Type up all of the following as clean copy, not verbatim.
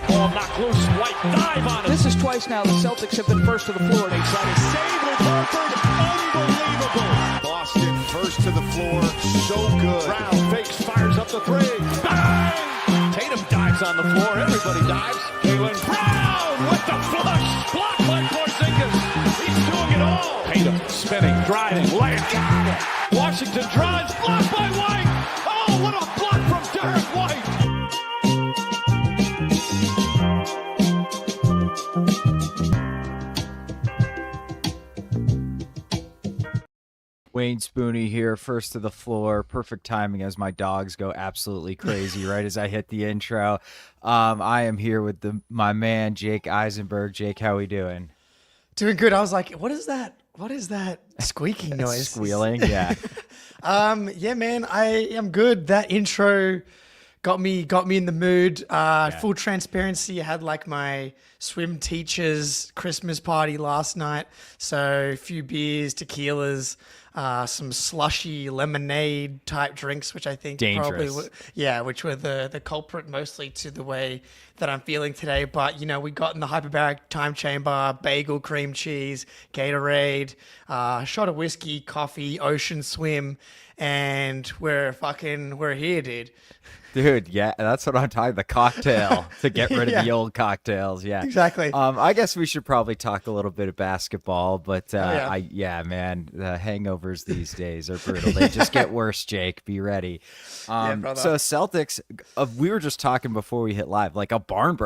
Ball knocked loose. White dive on it. This is twice now the Celtics have been first to the floor. They try to save with Horford. Unbelievable. Boston first to the floor. So good. Brown fakes, fires up the three. Bang! Tatum dives on the floor. Everybody dives. Cleveland. Brown with the flush. Blocked by Porzingis. He's doing it all. Tatum spinning, driving, laying. Got it. Washington drives. Blocked by White. Oh, what a block from Derek White. Wayne Spooney here, first to the floor. Perfect timing as my dogs go absolutely crazy right as I hit the intro. I am here with my man, Jake Eisenberg. Jake, how we doing? Doing good. I was like, what is that? What is that squeaking noise? Squealing, yeah. Yeah, man, I am good. That intro got me in the mood. Full transparency, I had like my swim teacher's Christmas party last night. So a few beers, tequilas, some slushy lemonade type drinks, which I think Dangerous. which were the culprit mostly to the way that I'm feeling today. But, you know, we got in the hyperbaric time chamber, bagel, cream cheese, Gatorade, shot of whiskey, coffee, ocean swim, and we're here, dude. Dude, yeah, that's what I'm talking. The cocktail to get rid of the old cocktails. Yeah, exactly. I guess we should probably talk a little bit of basketball, but man, the hangovers these days are brutal. They just get worse. Jake, be ready. So Celtics, we were just talking before we hit live, like a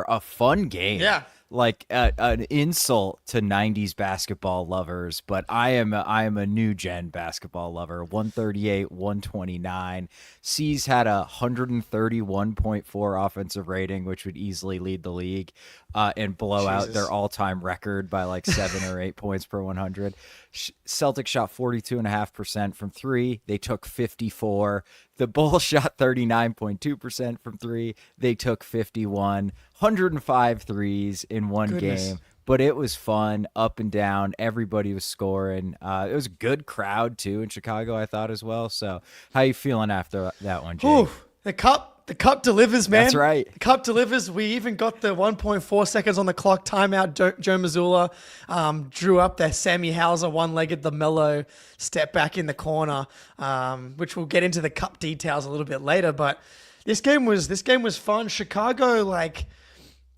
a fun game. Yeah. Like an insult to 90s basketball lovers, but I am a new gen basketball lover. 138, 129. C's had a 131.4 offensive rating, which would easily lead the league and blow out their all-time record by like 7 or 8 points per 100. Celtics shot 42.5% from three. They took 54. The Bulls shot 39.2% from three. They took 51. 105 threes in one game. But it was fun, up and down. Everybody was scoring. It was a good crowd, too, in Chicago, I thought, as well. So how you feeling after that one, Jake? Ooh, the cup delivers, man. That's right. The cup delivers. We even got the 1.4 seconds on the clock timeout. Joe Mazzulla drew up their Sammy Hauser one-legged LaMelo step back in the corner, which we'll get into the cup details a little bit later. But this game was fun. Chicago, like,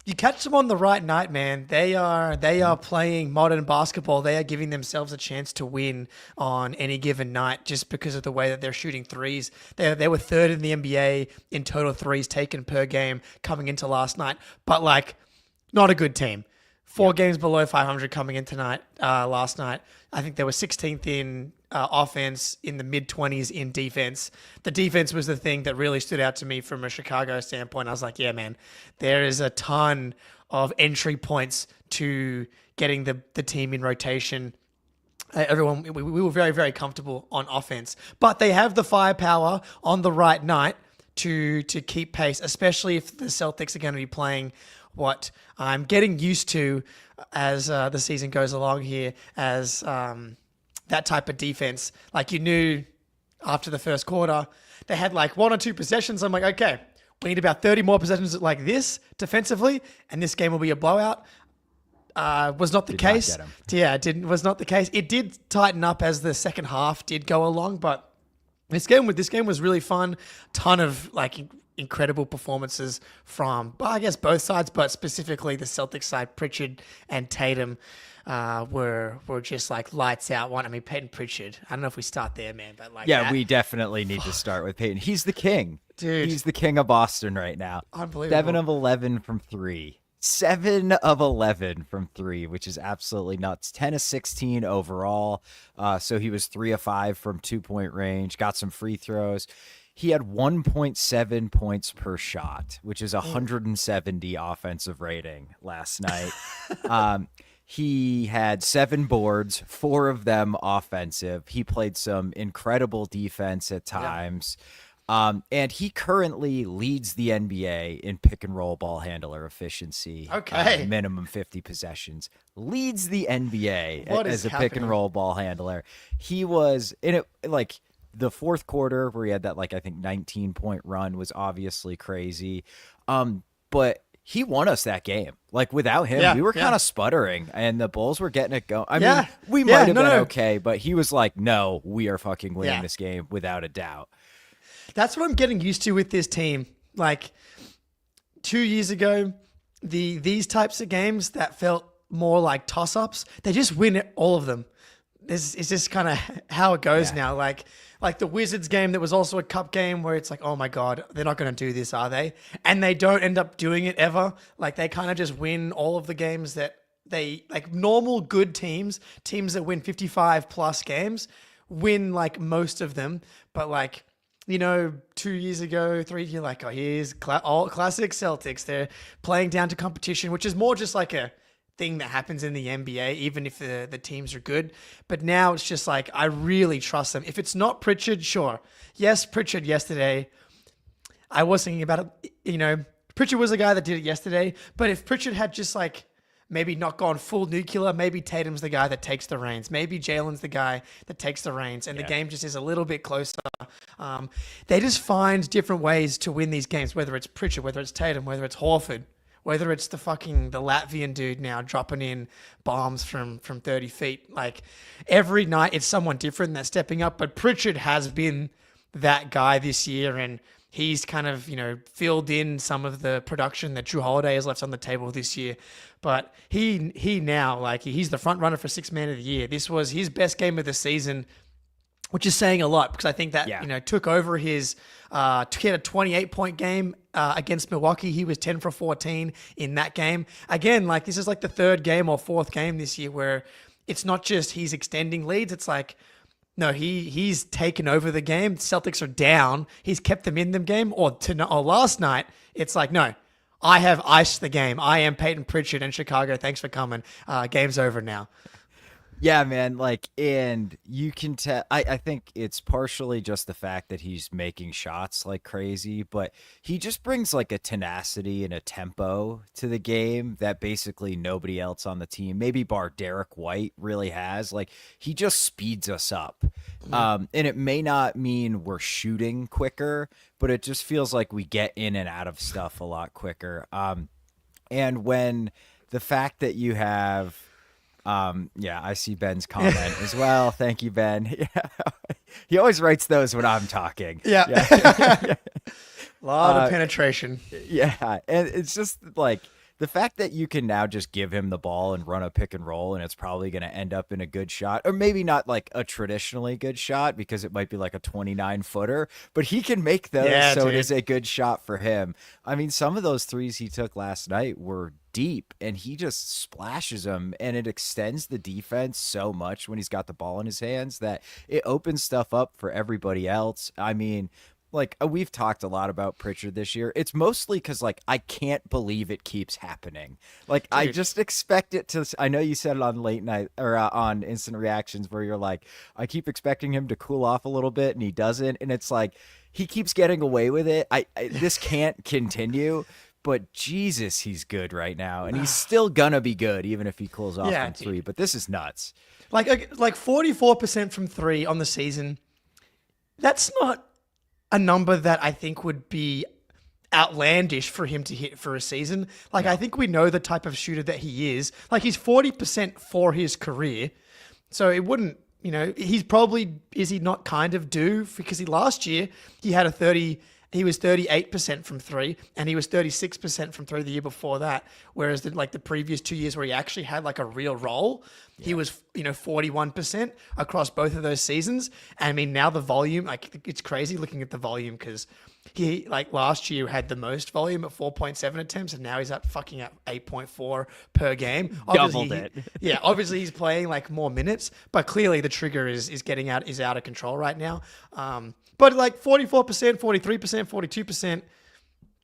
you catch them on the right night, man. They are playing modern basketball. They are giving themselves a chance to win on any given night just because of the way that they're shooting threes. They were third in the NBA in total threes taken per game coming into last night, but like not a good team. 4 games below 500 coming in last night. I think they were 16th in offense, in the mid-20s in defense. The defense was the thing that really stood out to me from a Chicago standpoint. I was like, yeah, man, there is a ton of entry points to getting the team in rotation. We were very, very comfortable on offense. But they have the firepower on the right night to keep pace, especially if the Celtics are going to be playing what I'm getting used to as the season goes along here as that type of defense. Like, you knew after the first quarter, they had like 1 or 2 possessions. I'm like, okay, we need about 30 more possessions like this defensively, and this game will be a blowout. Was not the case. Was not the case. It did tighten up as the second half did go along, but this game was really fun. Ton of like incredible performances from, I guess, both sides, but specifically the Celtics side. Pritchard and Tatum were just like lights out. Payton Pritchard. I don't know if we start there, man, but like, we definitely need to start with Payton. He's the king, dude. He's the king of Boston right now. Unbelievable. 7 of 11 from three. 7 of 11 from three, which is absolutely nuts. 10 of 16 overall. So he was 3 of 5 from 2-point range. Got some free throws. He had 1.7 points per shot, which is 170 offensive rating last night. He had 7 boards, 4 of them offensive. He played some incredible defense at times. And he currently leads the NBA in pick and roll ball handler efficiency. Okay. Minimum 50 possessions. Leads the NBA What as is a pick and roll ball handler. He was in it, like, the fourth quarter where he had that, like, I think 19-point run was obviously crazy. But he won us that game. Like, without him, we were kind of sputtering, and the Bulls were getting it going. I mean, we might have been okay, but he was like, no, we are fucking winning this game without a doubt. That's what I'm getting used to with this team. Like, 2 years ago, these types of games that felt more like toss-ups, they just win all of them. It's just kind of how it goes now. Like the Wizards game that was also a cup game where it's like, oh my God, they're not going to do this, are they? And they don't end up doing it ever. Like, they kind of just win all of the games that they, like, normal good teams that win 55 plus games, win like most of them. But like, 2 years ago, 3, you're like, oh, here's all classic Celtics. They're playing down to competition, which is more just like a thing that happens in the NBA, even if the teams are good. But now it's just like, I really trust them. If it's not Pritchard, sure. Yes, Pritchard yesterday, I was thinking about it, Pritchard was the guy that did it yesterday, but if Pritchard had just like maybe not gone full nuclear, maybe Tatum's the guy that takes the reins. Maybe Jalen's the guy that takes the reins, and the game just is a little bit closer. They just find different ways to win these games, whether it's Pritchard, whether it's Tatum, whether it's Horford, whether it's the Latvian dude now dropping in bombs from 30 feet. Like, every night it's someone different that's stepping up, but Pritchard has been that guy this year, and he's kind of, filled in some of the production that Drew Holiday has left on the table this year. But he now, like, he's the front runner for Sixth Man of the Year. This was his best game of the season, which is saying a lot, because I think that, took over his, he had a 28-point game against Milwaukee. He was 10 for 14 in that game. Again, like, this is like the third game or fourth game this year where it's not just he's extending leads. It's like, no, he's taken over the game. Celtics are down. He's kept them in the game. Or last night, it's like, no, I have iced the game. I am Payton Pritchard in Chicago. Thanks for coming. Game's over now. Yeah, man. Like, and you can tell, I think it's partially just the fact that he's making shots like crazy, but he just brings like a tenacity and a tempo to the game that basically nobody else on the team, maybe bar Derek White, really has. Like, he just speeds us up. And it may not mean we're shooting quicker, but it just feels like we get in and out of stuff a lot quicker. And when the fact that you have, I see Ben's comment as well. Thank you, Ben. He always writes those when I'm talking. Yeah. A lot of penetration. Yeah. And it's just like the fact that you can now just give him the ball and run a pick and roll, and it's probably going to end up in a good shot, or maybe not like a traditionally good shot because it might be like a 29-footer, but he can make those. It is a good shot for him. I mean, some of those threes he took last night were deep, and he just splashes them, and it extends the defense so much when he's got the ball in his hands that it opens stuff up for everybody else. I mean, like, we've talked a lot about Pritchard this year. It's mostly because, like, I can't believe it keeps happening. Like, dude, I just expect it to. I know you said it on late night or on instant reactions where you're like, I keep expecting him to cool off a little bit, and he doesn't. And it's like he keeps getting away with it. This can't continue. But Jesus, he's good right now, and he's still gonna be good even if he cools off from three. But this is nuts. Like 44% from three on the season. That's not a number that I think would be outlandish for him to hit for a season. Like, I think we know the type of shooter that he is. Like, he's 40% for his career. So it wouldn't, he's probably, is he not kind of due? Because last year he had he was 38% from three, and he was 36% from three the year before that. Whereas the previous 2 years where he actually had like a real role, he was 41% across both of those seasons. And I mean, now the volume, like, it's crazy looking at the volume, because he, like, last year had the most volume at 4.7 attempts, and now he's at 8.4 per game. Doubled it. Obviously he's playing like more minutes, but clearly the trigger is out of control right now. But like 44%, 43%, 42%,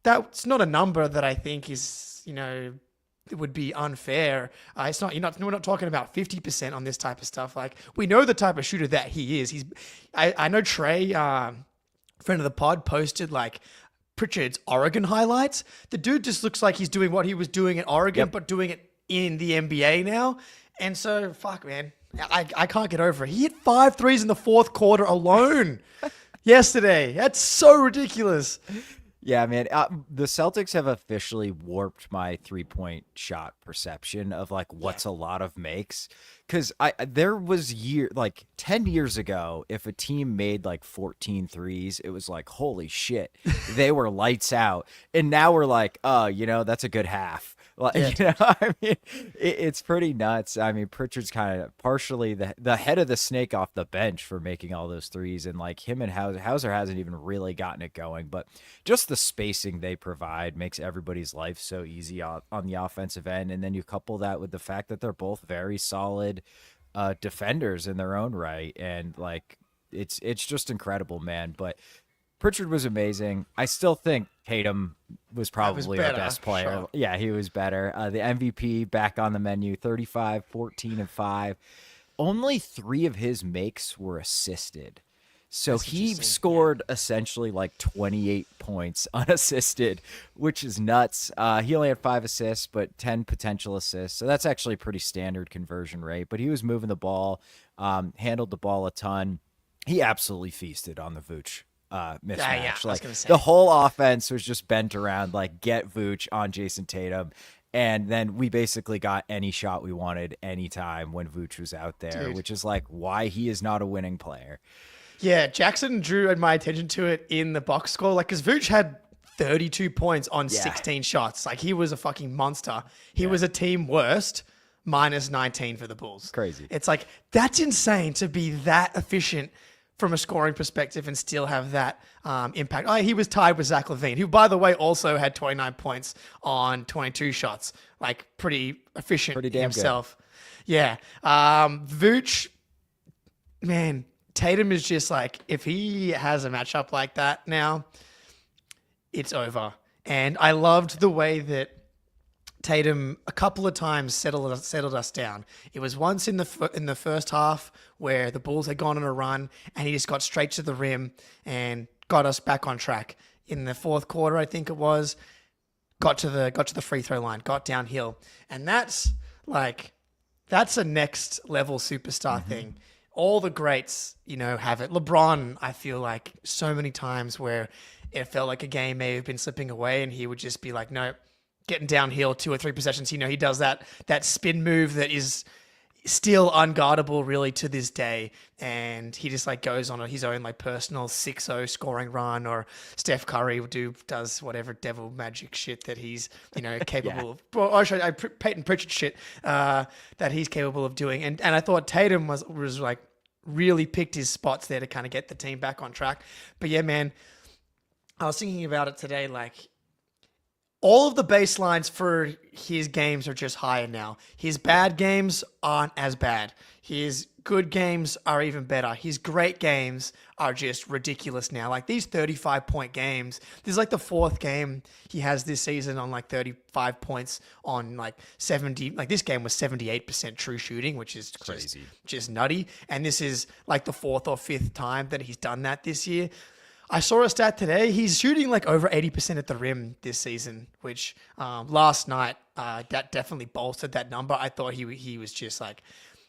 that's not a number that I think is, it would be unfair. It's not. We're not talking about 50% on this type of stuff. Like, we know the type of shooter that he is. I know Trey, friend of the pod, posted like Pritchard's Oregon highlights. The dude just looks like he's doing what he was doing at Oregon, but doing it in the NBA now. And so, fuck, man. I can't get over it. He hit 5 threes in the fourth quarter alone yesterday. That's so ridiculous. Yeah, man. The Celtics have officially warped my 3-point shot perception of like what's a lot of makes. Because there was 10 years ago, if a team made like 14 threes, it was like, holy shit, they were lights out. And now we're like, oh, that's a good half. Like, I mean, it's pretty nuts. I mean, Pritchard's kind of partially the head of the snake off the bench for making all those threes. And like him and Hauser hasn't even really gotten it going. But just the spacing they provide makes everybody's life so easy on the offensive end. And then you couple that with the fact that they're both very solid defenders in their own right. And like, it's just incredible, man. But Pritchard was amazing. I still think Tatum was probably our best player. Sure. Yeah, he was better. The MVP back on the menu, 35, 14, and 5. Only 3 of his makes were assisted. So he scored essentially like 28 points unassisted, which is nuts. He only had 5 assists, but 10 potential assists. So that's actually a pretty standard conversion rate. But he was moving the ball, handled the ball a ton. He absolutely feasted on the Vooch mismatch. Yeah, like the whole offense was just bent around like get Vooch on Jason Tatum. And then we basically got any shot we wanted anytime when Vooch was out there, which is like why he is not a winning player. Yeah, Jackson drew my attention to it in the box score. Like, because Vooch had 32 points on 16 shots. Like, he was a fucking monster. He was a team worst, minus 19 for the Bulls. Crazy. It's like, that's insane to be that efficient from a scoring perspective and still have that impact. He was tied with Zach LaVine, who, by the way, also had 29 points on 22 shots. Like, pretty efficient pretty damn himself. Good. Yeah. Vooch, man, Tatum is just like, if he has a matchup like that now, it's over. And I loved the way that Tatum a couple of times settled us down. It was once in the first half where the Bulls had gone on a run and he just got straight to the rim and got us back on track. In the fourth quarter, I think it was, got to the free throw line, got downhill. And that's a next level superstar thing. All the greats, have it. LeBron, I feel like so many times where it felt like a game may have been slipping away and he would just be like, no, getting downhill 2 or 3 possessions. He does that spin move that is still unguardable really to this day. And he just like goes on his own like personal 6-0 scoring run, or Steph Curry does whatever devil magic shit that he's, capable of. Well, actually, Payton Pritchard shit that he's capable of doing. And I thought Tatum was like really picked his spots there to kind of get the team back on track. But yeah, man, I was thinking about it today, like, all of the baselines for his games are just higher now. His bad games aren't as bad. His good games are even better. His great games are just ridiculous now. Like these 35-point games, this is like the 4th game he has this season on like 35 points on like 70. Like this game was 78% true shooting, which is crazy, just nutty. And this is like the 4th or 5th time that he's done that this year. I saw a stat today. He's shooting like over 80% at the rim this season, which last night that definitely bolstered that number. I thought he was just like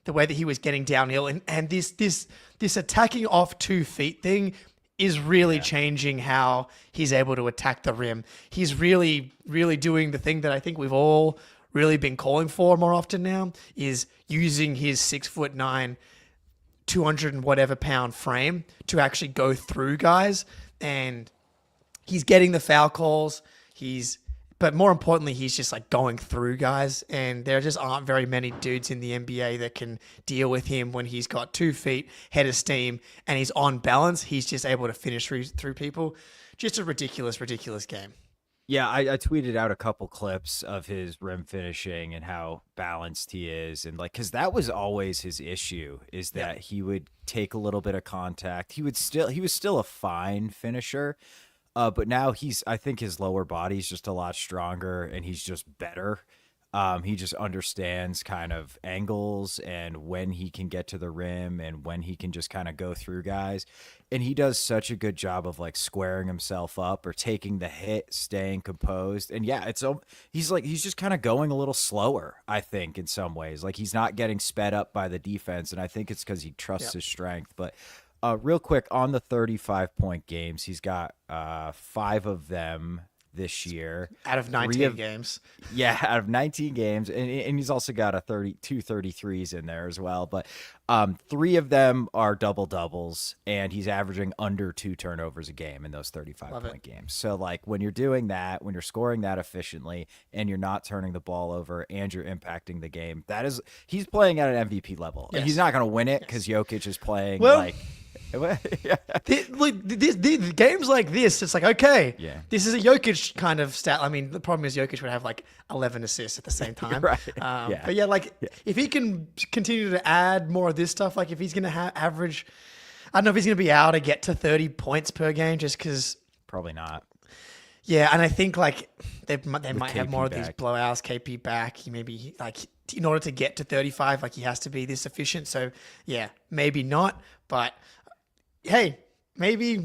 the way that he was getting downhill and this attacking off 2 feet thing is really changing how he's able to attack the rim. He's really, really doing the thing that I think we've all really been calling for more often now, is using his 6'9", 200 and whatever pound frame to actually go through guys. And he's getting the foul calls. But more importantly, he's just like going through guys. And there just aren't very many dudes in the NBA that can deal with him when he's got 2 feet, head of steam, and he's on balance. He's just able to finish through people. Just a ridiculous, ridiculous game. Yeah, I tweeted out a couple clips of his rim finishing and how balanced he is. And like, cause that was always his issue, is that he would take a little bit of contact. He was still a fine finisher. But now I think his lower body's just a lot stronger and he's just better. He just understands kind of angles and when he can get to the rim and when he can just kind of go through guys. And he does such a good job of like squaring himself up or taking the hit, staying composed. And yeah, he's just kind of going a little slower, I think, in some ways. Like he's not getting sped up by the defense. And I think it's because he trusts his strength. But real quick, on the 35-point games, he's got 5 of them this year out of 19 games. Yeah, out of 19 games. And he's also got 2 33s in there as well. But 3 of them are double-doubles, and he's averaging under 2 turnovers a game in those 35-point games. So, like, when you're doing that, when you're scoring that efficiently, and you're not turning the ball over, and you're impacting the game, he's playing at an MVP level. Yes. And he's not going to win it because Jokic is playing the games like this, it's like, okay, Yeah. this is a Jokic kind of stat. I mean, the problem is Jokic would have like 11 assists at the same time. Right. But yeah, like if he can continue to add more of this stuff, like if he's going to average, I don't know if he's going to be able to get to 30 points per game just because. Probably not. Yeah, and I think like they might have KP more of these back. blowouts. KP back, he maybe like in order to get to 35, like he has to be this efficient. So yeah, maybe not, but hey, maybe,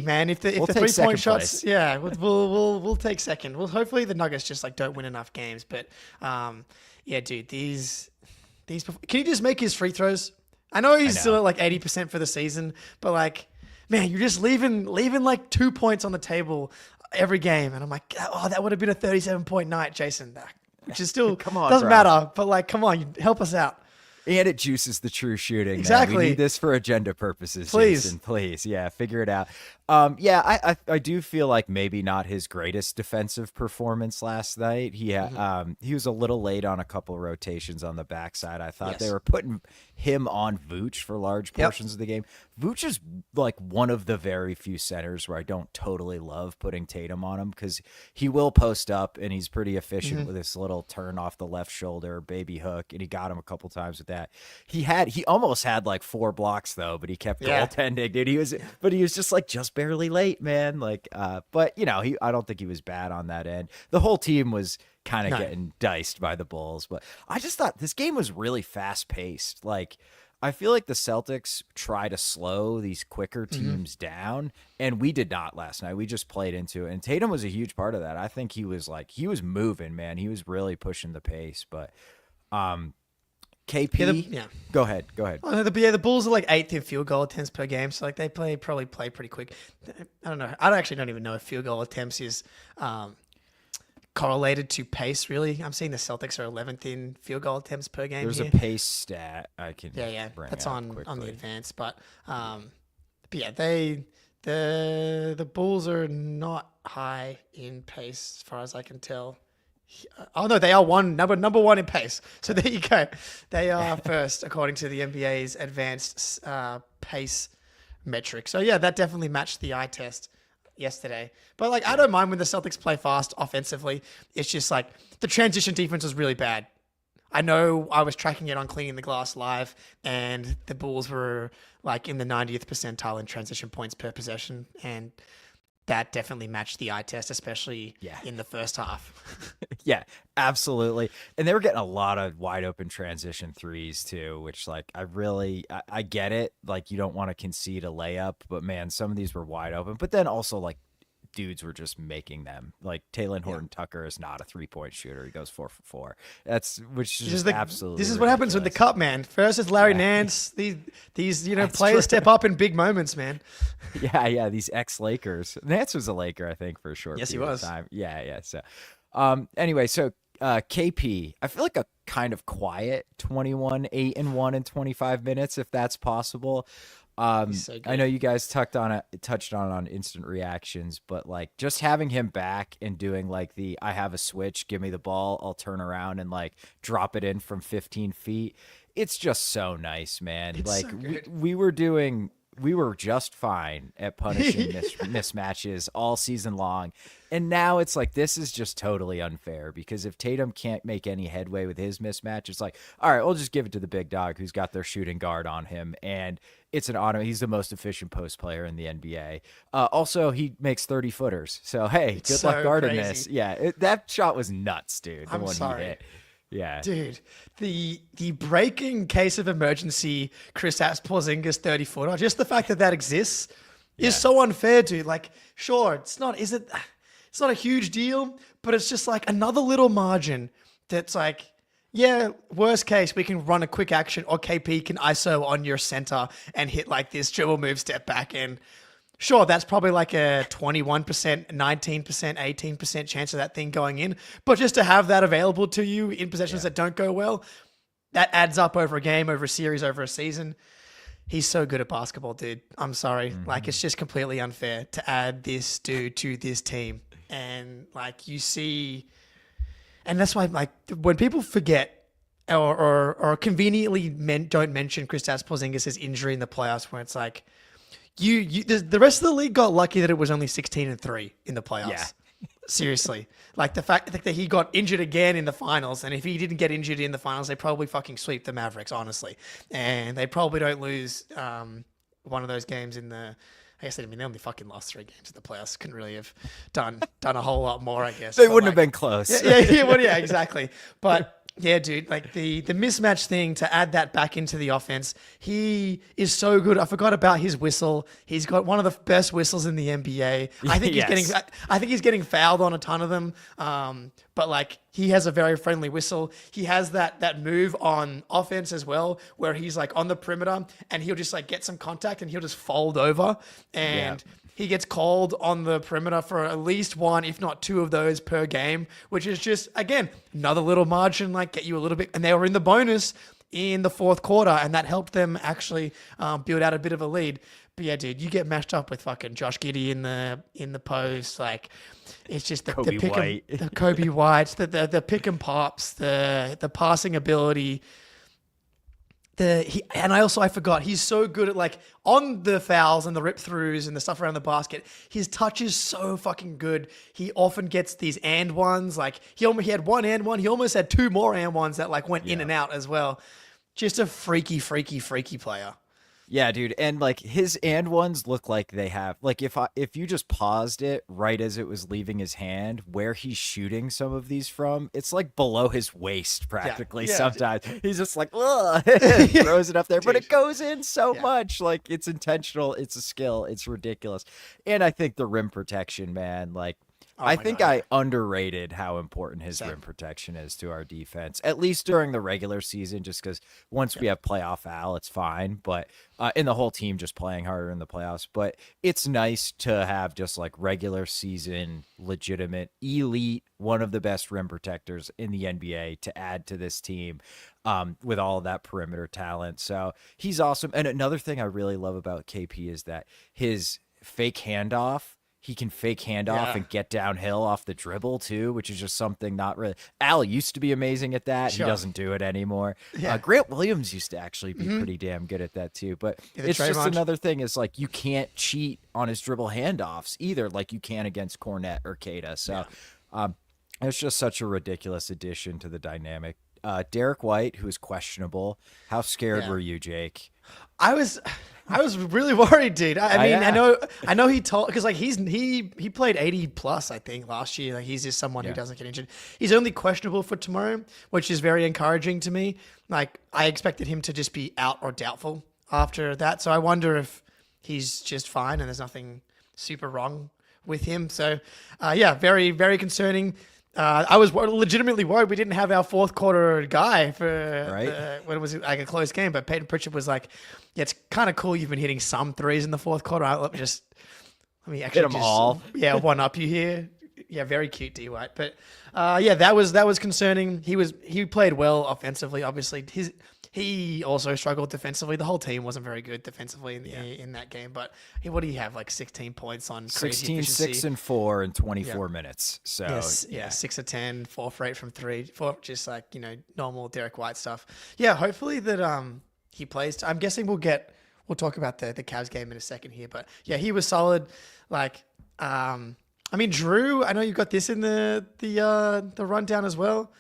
man. If the 3-point shots, place. yeah, we'll take second. Well, hopefully the Nuggets just like don't win enough games. But yeah, dude, these can you just make his free throws? I know he's still at like 80% for the season, but like, man, you're just leaving like 2 points on the table every game, and I'm like, oh, that would have been a 37-point night, Jason. Which is still Come on, doesn't bro. matter, but like, come on, you help us out. And it juices the true shooting. Exactly. Man. We need this for agenda purposes. Please. Jason, please. Yeah, figure it out. Yeah, I do feel like maybe not his greatest defensive performance last night. He was a little late on a couple rotations on the backside. I thought they were putting him on Vooch for large portions of the game. Vooch is like one of the very few centers where I don't totally love putting Tatum on him because he will post up and he's pretty efficient with this little turn off the left shoulder, baby hook, and he got him a couple times with that. He almost had like 4 blocks though, but he kept goaltending, dude. He was just barely late, man. Like, but you know, I don't think he was bad on that end. The whole team was kind of getting diced by the Bulls, but I just thought this game was really fast paced. Like, I feel like the Celtics try to slow these quicker teams down, and we did not last night. We just played into it, and Tatum was a huge part of that. I think he was moving, man. He was really pushing the pace, but KP, go ahead. Oh, the Bulls are like 8th in field goal attempts per game, so like they probably play pretty quick. I don't know. I actually don't even know if field goal attempts is correlated to pace. Really, I'm seeing the Celtics are 11th in field goal attempts per game. There's here. a pace stat I can. Bring that's up on quickly. the advanced, but yeah, the Bulls are not high in pace as far as I can tell. Oh no, they are number one in pace. So there you go. They are first according to the NBA's advanced pace metric. So yeah, that definitely matched the eye test yesterday. But like, I don't mind when the Celtics play fast offensively. It's just like the transition defense was really bad. I know I was tracking it on Cleaning the Glass Live, and the Bulls were like in the 90th percentile in transition points per possession, and that definitely matched the eye test, especially in the first half. Yeah, absolutely. And they were getting a lot of wide open transition threes too, which like I get it. Like you don't want to concede a layup, but man, some of these were wide open. But then also like dudes were just making them. Like Taylor Horton Tucker is not a 3-point shooter. He goes 4 for 4. Which is just absolutely. This is what happens with the cup, man. First it's Larry Nance. These players step up in big moments, man. Yeah. These ex-Lakers. Nance was a Laker, I think, for a short period of time. Yeah. So, anyway, so KP, I feel like a kind of quiet 21, 8-1 in 25 minutes, if that's possible. So I know you guys touched on it on instant reactions, but like just having him back and doing like I have a switch, give me the ball, I'll turn around and like drop it in from 15 feet. It's just so nice, man. It's like so good. we were just fine at punishing mismatches all season long. And now it's like, this is just totally unfair because if Tatum can't make any headway with his mismatch, it's like, all right, we'll just give it to the big dog who's got their shooting guard on him. And it's an auto. He's the most efficient post player in the NBA. Also, he makes 30 footers. So, hey, good luck guarding this. Yeah, that shot was nuts, dude. The one he hit. Yeah. Dude, the breaking case of emergency Kristaps Porzingis 30-footer, just the fact that exists is so unfair, dude. Like, sure, it's not a huge deal, but it's just like another little margin that's like, yeah, worst case, we can run a quick action or KP can ISO on your center and hit like this dribble move, step back in. Sure, that's probably like a 21%, 19%, 18% chance of that thing going in. But just to have that available to you in possessions that don't go well, that adds up over a game, over a series, over a season. He's so good at basketball, dude. I'm sorry. Like, it's just completely unfair to add this dude to this team. And like, you see, and that's why, like, when people forget or conveniently don't mention Kristaps Porzingis' injury in the playoffs, where it's like, the rest of the league got lucky that it was only 16-3 in the playoffs. Yeah. Seriously. Like, the fact that he got injured again in the finals, and if he didn't get injured in the finals, they probably fucking sweep the Mavericks, honestly. And they probably don't lose one of those games in the... I guess they only fucking lost 3 games in the playoffs. Couldn't really have done a whole lot more, I guess. They wouldn't have been close. Yeah, exactly. But... yeah, dude, like the mismatch thing, to add that back into the offense, he is so good. I forgot about his whistle. He's got one of the best whistles in the NBA. I think he's getting fouled on a ton of them. But like, he has a very friendly whistle. He has that move on offense as well, where he's like on the perimeter and he'll just like get some contact and he'll just fold over and he gets called on the perimeter for at least 1, if not 2 of those per game, which is just, again, another little margin, like get you a little bit. And they were in the bonus in the fourth quarter, and that helped them actually build out a bit of a lead. But yeah, dude, you get matched up with fucking Josh Giddey in the post. Like, it's just the pick White. the Kobe White, the pick and pops, the passing ability. I forgot, he's so good at like on the fouls and the rip throughs and the stuff around the basket. His touch is so fucking good. He often gets these and ones. Like he had 1 and 1. He almost had 2 more and ones that like went in and out as well. Just a freaky player. Yeah, dude, and like his and ones look like they have, like, if you just paused it right as it was leaving his hand, where he's shooting some of these from, it's like below his waist practically. Sometimes he's just like, ugh, throws it up there, but it goes in so much. Like, it's intentional, it's a skill, it's ridiculous. And I think the rim protection, man, like, I underrated how important his rim protection is to our defense, at least during the regular season, just because once we have playoff Al, it's fine. But and the whole team just playing harder in the playoffs. But it's nice to have just like regular season, legitimate, elite, one of the best rim protectors in the NBA to add to this team with all of that perimeter talent. So he's awesome. And another thing I really love about KP is that his fake handoff, he can fake handoff and get downhill off the dribble too, which is just something not really. Al used to be amazing at that. Sure. He doesn't do it anymore. Yeah. Grant Williams used to actually be pretty damn good at that too. But it's just another thing. Is like, you can't cheat on his dribble handoffs either, like you can against Cornette or Keita. So it's just such a ridiculous addition to the dynamic. Derek White, who is questionable. How scared were you, Jake? I was really worried, dude. I know he told, because like he played 80 plus, I think, last year. Like, he's just someone who doesn't get injured. He's only questionable for tomorrow, which is very encouraging to me. Like, I expected him to just be out or doubtful after that. So I wonder if he's just fine and there's nothing super wrong with him. So very, very concerning. I was legitimately worried we didn't have our fourth quarter guy for when it was like a close game. But Payton Pritchard was like, "Yeah, it's kind of cool. You've been hitting some threes in the fourth quarter. Let me actually hit them all. Yeah, one up you here. Yeah, very cute, D White. But that was concerning. He played well offensively. Obviously, he also struggled defensively. The whole team wasn't very good defensively in that game. But what do you have? Like 16 points on crazy 16, efficiency. 6 and 4 in 24 minutes. So 6 of 10, 4 for 8 from 3, just like, normal Derek White stuff. Yeah, hopefully that he plays. I'm guessing we'll talk about the Cavs game in a second here. But yeah, he was solid. Like, Drew, I know you got this in the rundown as well.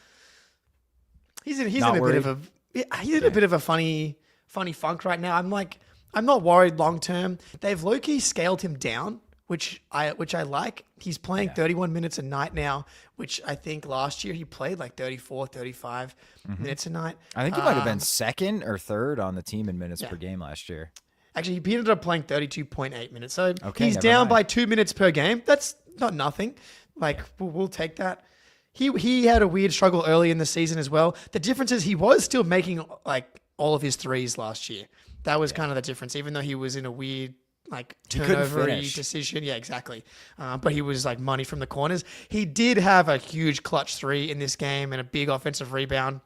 He's in a bit of a funny funk right now. I'm not worried long term. They've low-key scaled him down which I like. He's playing 31 minutes a night now, which I think last year he played like 34, 35 minutes a night. I think he might have been second or third on the team in minutes per game last year. Actually, he ended up playing 32.8 minutes. So Okay, he's never down mind. by 2 minutes per game. That's not nothing. Like, we'll take that. He had a weird struggle early in the season as well. The difference is he was still making like all of his threes last year. That was kind of the difference, even though he was in a weird like turnover-y decision. Yeah, exactly. But he was like money from the corners. He did have a huge clutch three in this game and a big offensive rebound.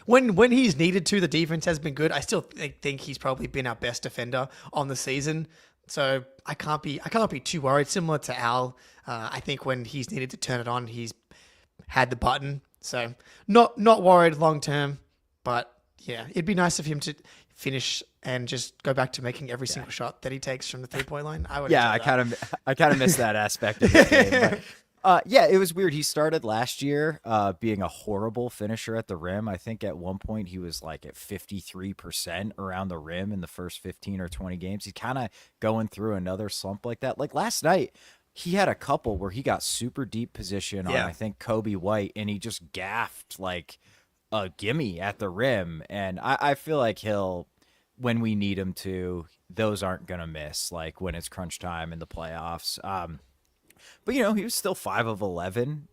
When he's needed to, the defense has been good. I still think he's probably been our best defender on the season. So I can't be too worried. Similar to Al, I think when he's needed to turn it on, he's had the button. So not worried long term, but yeah, it'd be nice of him to finish and just go back to making every single shot that he takes from the 3-point line. I would. Yeah, I kind of missed that aspect of the game. But, yeah, it was weird. He started last year being a horrible finisher at the rim. I think at one point he was like at 53% around the rim in the first 15 or 20 games. He's kind of going through another slump like that. Like last night, he had a couple where he got super deep position on, I think, Kobe White, and he just gaffed like a gimme at the rim. And I feel like when we need him to, those aren't going to miss, like when it's crunch time in the playoffs. But, he was still 5 of 11,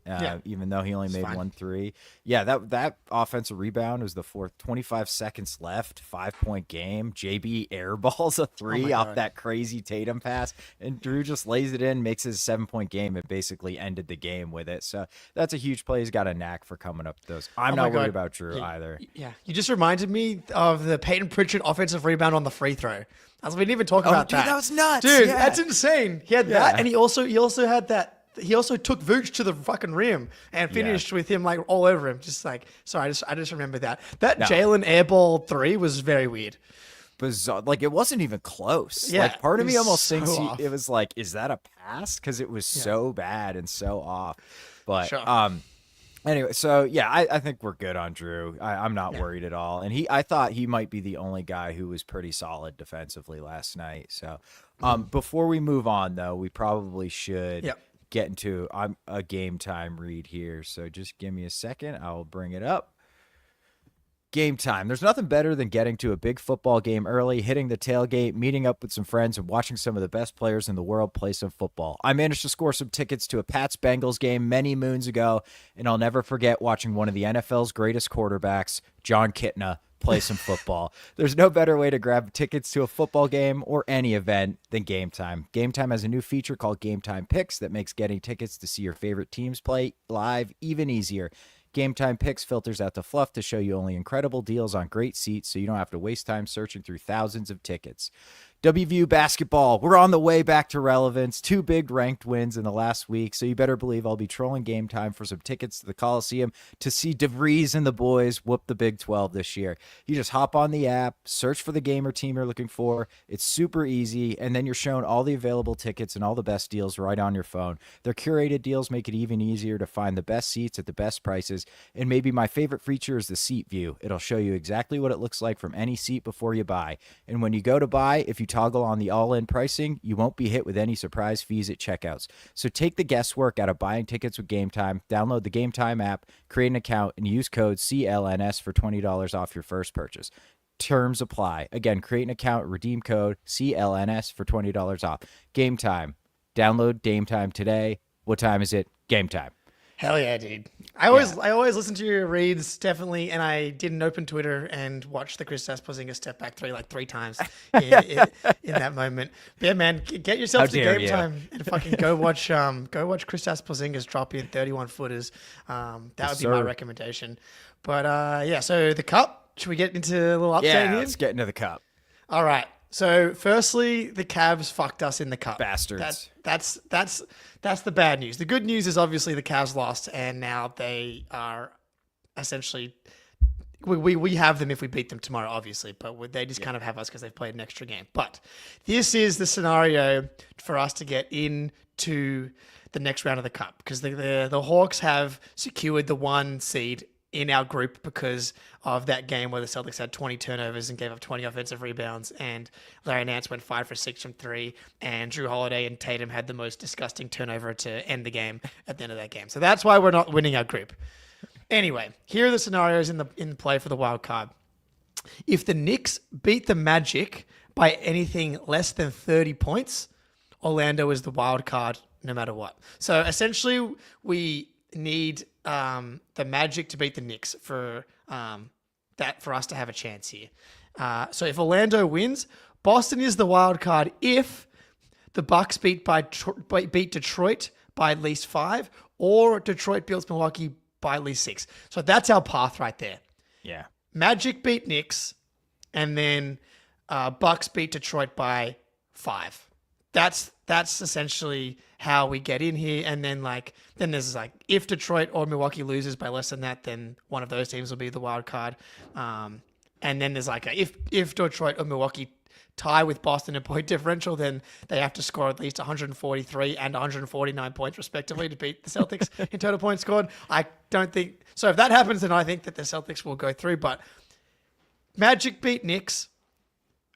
even though he only made 1 3. Yeah, that offensive rebound was the fourth. 25 seconds left, 5-point game. JB airballs a 3 off that crazy Tatum pass, and Drew just lays it in, makes his 7-point game, and basically ended the game with it. So that's a huge play. He's got a knack for coming up with those. I'm not worried about Drew either. Yeah, you just reminded me of the Payton Pritchard offensive rebound on the free throw. As we didn't even talk about dude, that was nuts. Dude, Yeah. that's insane. He had that, and he also had that. He also took Vooch to the fucking rim and finished with him like all over him. Just like, sorry, I just remember that. That Jalen airball 3 was very weird. Bizarre. Like it wasn't even close. Yeah, like part of me almost so thinks off. it was like, is that a pass? Because it was so bad and so off. But anyway, so yeah, I think we're good on Drew. I'm not worried at all. And I thought he might be the only guy who was pretty solid defensively last night. So before we move on though, we probably should get into a game time read here. So just give me a second. I'll bring it up. Game time. There's nothing better than getting to a big football game early, hitting the tailgate, meeting up with some friends, and watching some of the best players in the world play some football. I managed to score some tickets to a Pats-Bengals game many moons ago, and I'll never forget watching one of the NFL's greatest quarterbacks, John Kitna, play some football. There's no better way to grab tickets to a football game or any event than Game Time. Game Time has a new feature called GameTime Picks that makes getting tickets to see your favorite teams play live even easier. GameTime Picks filters out the fluff to show you only incredible deals on great seats so you don't have to waste time searching through thousands of tickets. WVU basketball, we're on the way back to relevance. 2 big ranked wins in the last week, so you better believe I'll be trolling Game Time for some tickets to the Coliseum to see DeVries and the boys whoop the Big 12 this year. You just hop on the app, search for the game or team you're looking for. It's super easy, and then you're shown all the available tickets and all the best deals right on your phone. Their curated deals make it even easier to find the best seats at the best prices, and maybe my favorite feature is the seat view. It'll show you exactly what it looks like from any seat before you buy. And when you go to buy, if you toggle on the all-in pricing, you won't be hit with any surprise fees at checkouts. So take the guesswork out of buying tickets with Game Time. Download the Game Time app, create an account, and use code CLNS for $20 off your first purchase. Terms apply. Again, create an account, redeem code CLNS for $20 off. Game Time. Download Game Time today. What time is it? Game Time. Hell yeah, dude. I always listen to your reads, definitely, and I didn't open Twitter and watch the Kristaps Porzingis step back 3 times in that moment. But yeah, man, get yourself to Game Time and fucking go watch Kristaps Porzingis drop in 31 footers. That would be my recommendation. But yeah, so the cup. Should we get into a little update here? Yeah, let's get into the cup. All right. So firstly, the Cavs fucked us in the cup. Bastards. That's the bad news. The good news is obviously the Cavs lost, and now they are essentially we have them if we beat them tomorrow, obviously, but they just kind of have us because they've played an extra game. But this is the scenario for us to get into the next round of the cup because the Hawks have secured the 1 seed in our group because of that game where the Celtics had 20 turnovers and gave up 20 offensive rebounds, and Larry Nance went 5 for 6 from 3, and Drew Holiday and Tatum had the most disgusting turnover to end the game at the end of that game. So that's why we're not winning our group. Anyway, here are the scenarios in play for the wild card. If the Knicks beat the Magic by anything less than 30 points, Orlando is the wild card no matter what. So essentially, we need the Magic to beat the Knicks for us to have a chance here. So if Orlando wins, Boston is the wild card if the Bucks beat Detroit by at least 5, or Detroit beats Milwaukee by at least 6. So that's our path right there. Yeah. Magic beat Knicks, and then Bucks beat Detroit by 5. That's essentially how we get in here. And then there's if Detroit or Milwaukee loses by less than that, then one of those teams will be the wild card. And then there's if Detroit or Milwaukee tie with Boston in point differential, then they have to score at least 143 and 149 points respectively to beat the Celtics in total points scored. I don't think so. If that happens, then I think that the Celtics will go through. But Magic beat Knicks.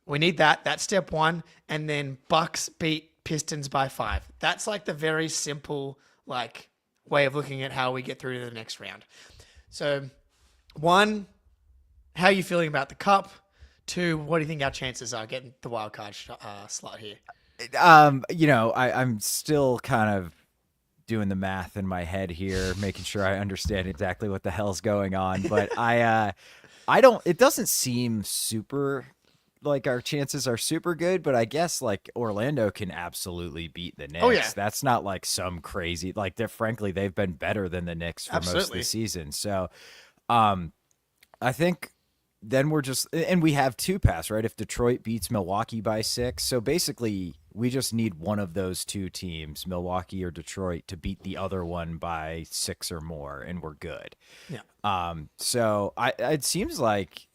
We need that. That's step 1. And then Bucks beat Pistons by 5. That's the very simple way of looking at how we get through to the next round. So 1, how are you feeling about the cup? 2, what do you think our chances are getting the wild card slot here? I'm still kind of doing the math in my head here, making sure I understand exactly what the hell's going on. But it doesn't seem super our chances are super good, but I guess Orlando can absolutely beat the Knicks. Oh, yeah. That's not some crazy, frankly, they've been better than the Knicks for most of the season. So, I think then and we have 2 paths, right? If Detroit beats Milwaukee by 6. So basically we just need one of those 2 teams, Milwaukee or Detroit, to beat the other one by 6 or more, and we're good. Yeah. So it seems like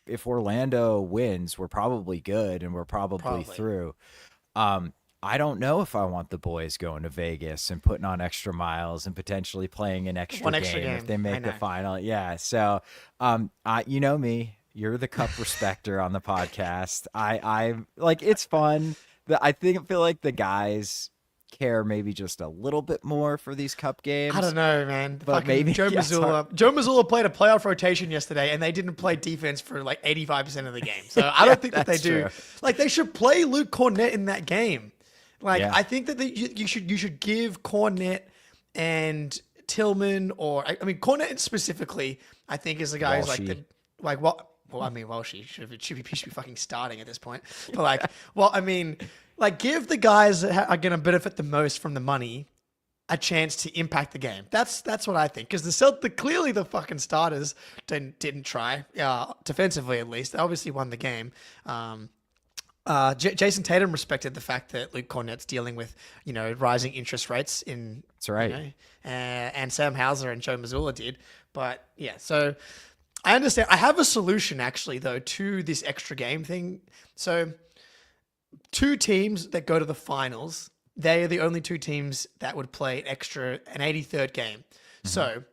if Orlando wins, we're probably good and we're probably through. I don't know if I want the boys going to Vegas and putting on extra miles and potentially playing an extra game if they make the final. Yeah. So, you know me, you're the cup respecter on the podcast. I it's fun. I feel like the guys care maybe just a little bit more for these cup games. I don't know, man. But maybe Joe Mazzulla played a playoff rotation yesterday, and they didn't play defense for 85% of the game. So I don't think that they do. They should play Luke Cornett in that game. I think that you should give Cornett and Tillman, or Cornett specifically, I think is the guy who's Walsh should be fucking starting at this point. But give the guys that are going to benefit the most from the money a chance to impact the game. That's what I think. Because clearly the fucking starters didn't try, defensively at least. They obviously won the game. Jason Tatum respected the fact that Luke Cornett's dealing with, rising interest rates in. That's right. And Sam Hauser and Joe Mazzulla did. But yeah, so I understand. I have a solution actually though to this extra game thing. So 2 teams that go to the finals, they are the only 2 teams that would play an 83rd game. Mm-hmm. So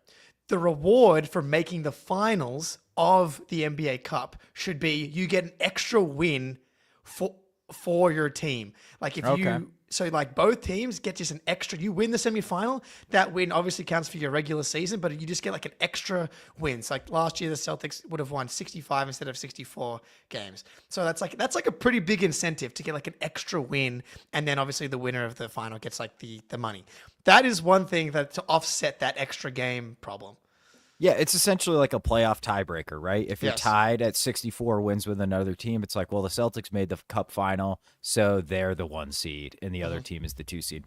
the reward for making the finals of the NBA Cup should be you get an extra win for your team. Both teams get just an extra, you win the semifinal, that win obviously counts for your regular season, but you just get an extra win. So last year the Celtics would have won 65 instead of 64 games. So that's a pretty big incentive to get an extra win, and then obviously the winner of the final gets the money. That is one thing that to offset that extra game problem. Yeah, it's essentially like a playoff tiebreaker, right? If you're tied at 64 wins with another team, it's the Celtics made the cup final, so they're the 1 seed, and the other team is the 2 seed.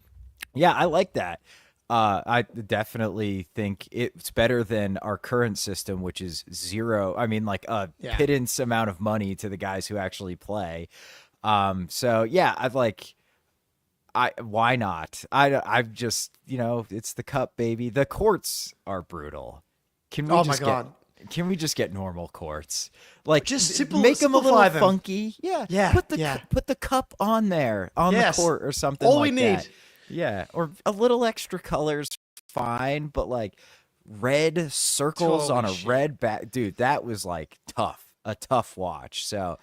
Yeah, I like that. I definitely think it's better than our current system, which is 0. Pittance amount of money to the guys who actually play. So yeah, why not? I've just, it's the cup, baby. The courts are brutal. Can we just get normal courts? Just make them a little funky. Yeah. Put the cup on there on the court or something. All we need. Yeah, or a little extra colors, fine. But red circles Holy on a shit. red back. Dude, that was like a tough watch. So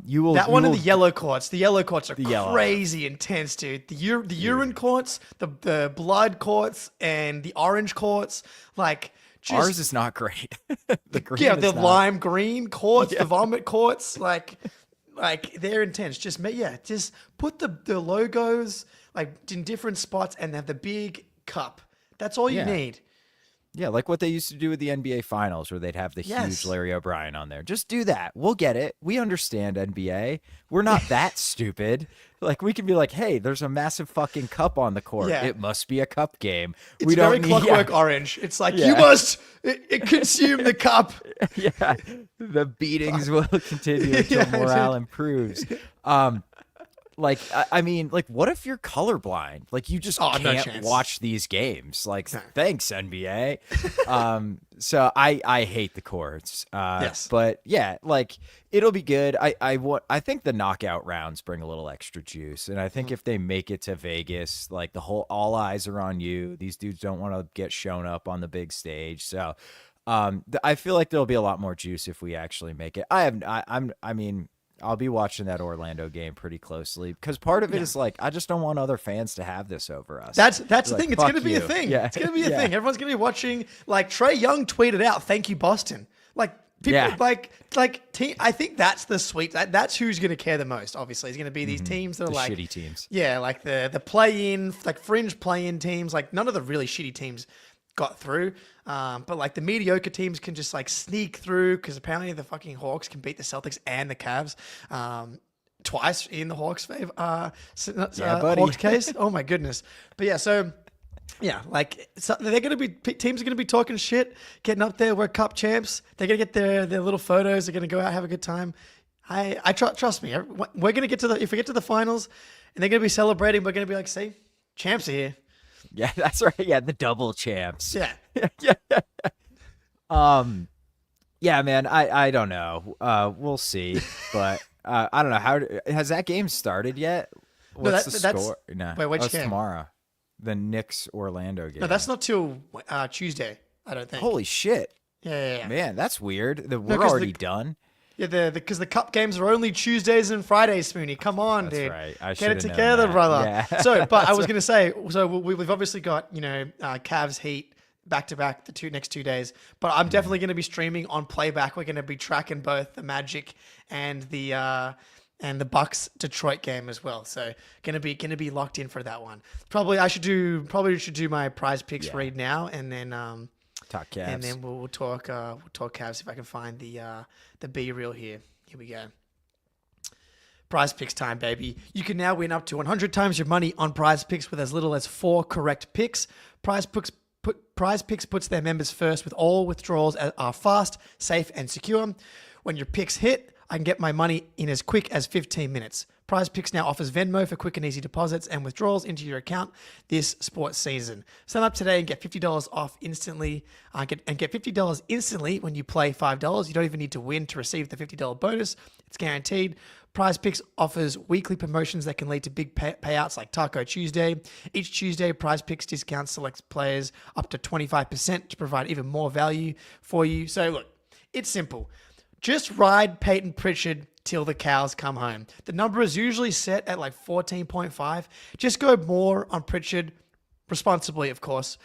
you will That you one in will- the yellow courts. The yellow courts are yellow. crazy intense, dude. The urine courts, the blood courts, and the orange courts. Like just Ours is not great. The green yeah, is the not. lime green courts, the vomit courts. Like they're intense. Just put the logos like in different spots and have the big cup. That's all you Yeah. need. Yeah, like what they used to do with the NBA Finals, where they'd have the Yes. huge Larry O'Brien on there. Just do that. We'll get it. We understand NBA. We're not that stupid. Like, we can be like, hey, there's a massive fucking cup on the court. Yeah. It must be a cup game. It's we very don't Clockwork need, Orange. It's like Yeah. you must consume the cup. yeah, the beatings will continue until Yeah, morale dude. improves. Like, I mean, like, what if you're colorblind? Like, you just Oh, no can't chance. watch these games. Like, thanks, NBA. So I hate the courts. Yes. But yeah, like, it'll be good. I think the knockout rounds bring a little extra juice, and I think if they make it to Vegas, like, all eyes are on you. These dudes don't want to get shown up on the big stage. So, I feel like there'll be a lot more juice if we actually make it. I mean, I'll be watching that Orlando game pretty closely because part of it is like, I just don't want other fans to have this over us. That's the Like, thing. It's fuck going to be a you. thing. Yeah. It's going to be a Yeah. thing. Everyone's going to be watching. Like Trey Young tweeted out, "Thank you, Boston." Like people, Yeah. I think that's the sweet. That's who's going to care the most. Obviously, it's going to be these teams that are The like shitty teams. Yeah, like the play-in, like fringe play-in teams. Like none of the really shitty teams got through. But like the mediocre teams can just like sneak through because apparently the fucking Hawks can beat the Celtics and the Cavs. Twice in the Hawks' favor, buddy. Hawks case. Oh my goodness! But yeah, so yeah, like they're gonna be teams are gonna be talking shit, getting up there. We're cup champs. They're gonna get their little photos. They're gonna go out, have a good time. Trust me. We're gonna get to if we get to the finals, and they're gonna be celebrating. We're gonna be like, see, champs are here. Yeah, that's right. Yeah, the double champs. Yeah. Yeah, man. I don't know. We'll see, but I don't know how has that game started yet. What's the that's- score? No, wait, which that's game? tomorrow. The Knicks Orlando game. No, that's not till Tuesday. I don't think. Holy shit, Yeah. man. That's weird. We're 'cause already done. Yeah, because the cup games are only Tuesdays and Fridays, Spoony. Come on, That's dude. right. I Get should've it known together, that. brother. Yeah. So, but I was gonna say, so we've obviously got Cavs Heat back to back the next 2 days. But I'm definitely gonna be streaming on playback. We're gonna be tracking both the Magic and the Bucks Detroit game as well. So gonna be locked in for that one. Probably should do my prize picks read now and then Talk Cavs. and then we'll talk Cavs if I can find the B reel here. Here we go. Prize picks time, baby. You can now win up to 100 times your money on prize picks with as little as 4 correct picks. Prize picks puts their members first with all withdrawals are fast, safe, and secure. When your picks hit, I can get my money in as quick as 15 minutes. Prize Picks now offers Venmo for quick and easy deposits and withdrawals into your account this sports season. Sign up today and get $50 off instantly. Get $50 instantly when you play $5. You don't even need to win to receive the $50 bonus. It's guaranteed. Prize Picks offers weekly promotions that can lead to big payouts like Taco Tuesday. Each Tuesday, Prize Picks discounts select players up to 25% to provide even more value for you. So look, it's simple. Just ride Payton Pritchard till the cows come home. The number is usually set at like 14.5. Just go more on Pritchard responsibly, of course.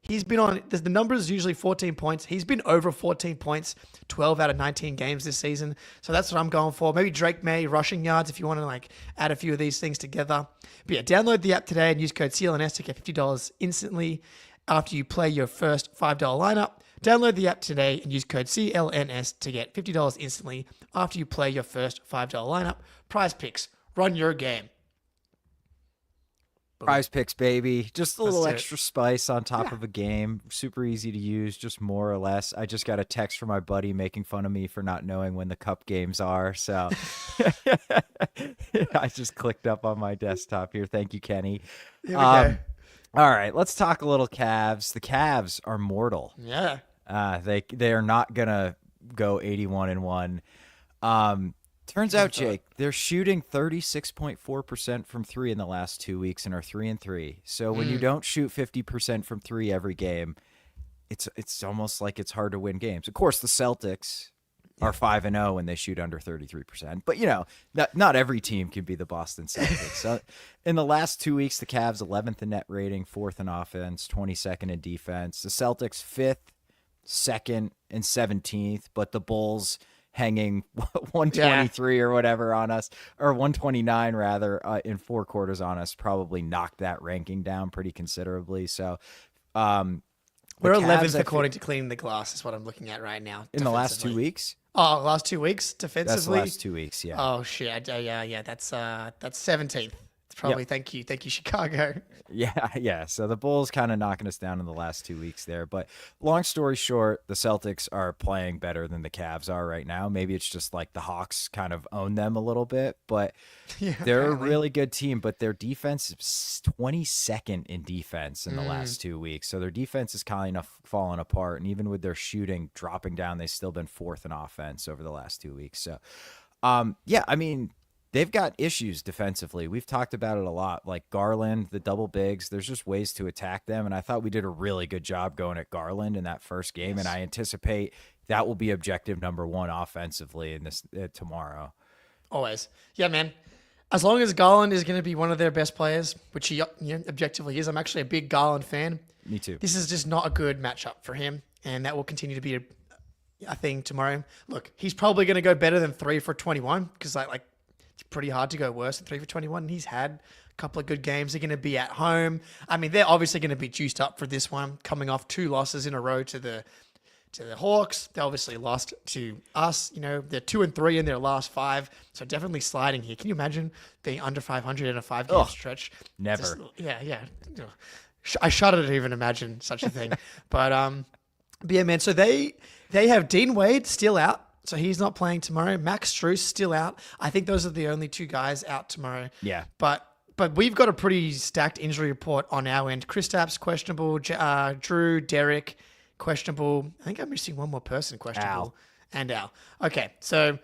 He's been on, the number is usually 14 points. He's been over 14 points 12 out of 19 games this season. So that's what I'm going for. Maybe Drake May rushing yards if you want to like add a few of these things together. But yeah, download the app today and use code CLNS to get $50 instantly after you play your first $5 lineup. Download the app today and use code CLNS to get $50 instantly after you play your first $5 lineup. Prize Picks. Run your game. Prize Picks, baby. Just a little do it. extra spice on top of a game. Super easy to use, just more or less. I just got a text from my buddy making fun of me for not knowing when the cup games are. So I just clicked up on my desktop here. Thank you, Kenny. Here we go. All right, let's talk a little Cavs. The Cavs are mortal. Yeah. They are not gonna go 81-1. Turns out, Jake, they're shooting 36.4% from 3 in the last 2 weeks and are 3-3. So when you don't shoot 50% from 3 every game, it's almost like it's hard to win games. Of course, the Celtics are 5-0 when they shoot under 33%. But, not every team can be the Boston Celtics. So in the last 2 weeks, the Cavs 11th in net rating, 4th in offense, 22nd in defense. The Celtics 5th, 2nd, and 17th. But the Bulls hanging 123 or whatever on us, or 129 rather, in 4 quarters on us, probably knocked that ranking down pretty considerably. So we're 11th according to Cleaning the Glass is what I'm looking at right now. In the last 2 weeks? Oh, last 2 weeks defensively. That's the last 2 weeks, yeah. Oh shit, yeah. That's 17th. It's probably thank you, Chicago. Yeah. So the Bulls kind of knocking us down in the last 2 weeks there. But long story short, the Celtics are playing better than the Cavs are right now. Maybe it's just like the Hawks kind of own them a little bit, but they're a really good team. But their defense is 22nd in defense in the last 2 weeks. So their defense is kind of falling apart. And even with their shooting dropping down, they've still been 4th in offense over the last 2 weeks. So, they've got issues defensively. We've talked about it a lot. Like Garland, the double bigs, there's just ways to attack them. And I thought we did a really good job going at Garland in that first game. And I anticipate that will be objective number 1 offensively in this tomorrow. Always. Yeah, man. As long as Garland is going to be one of their best players, which he objectively is, I'm actually a big Garland fan. Me too. This is just not a good matchup for him. And that will continue to be a thing tomorrow. Look, he's probably going to go better than 3 for 21 because it's pretty hard to go worse than 3 for 21. He's had a couple of good games. They're going to be at home. I mean, they're obviously going to be juiced up for this one, coming off 2 losses in a row to the Hawks. They obviously lost to us. They're 2-3 in their last 5, so definitely sliding here. Can you imagine being under 500 in a 5-game stretch? Never. Yeah. I shudder to even imagine such a thing. But yeah, man. So they have Dean Wade still out. So he's not playing tomorrow. Max Strus still out. I think those are the only 2 guys out tomorrow. Yeah. But we've got a pretty stacked injury report on our end. Kristaps questionable. Drew, Derek questionable. I think I'm missing one more person questionable. Al. Okay. So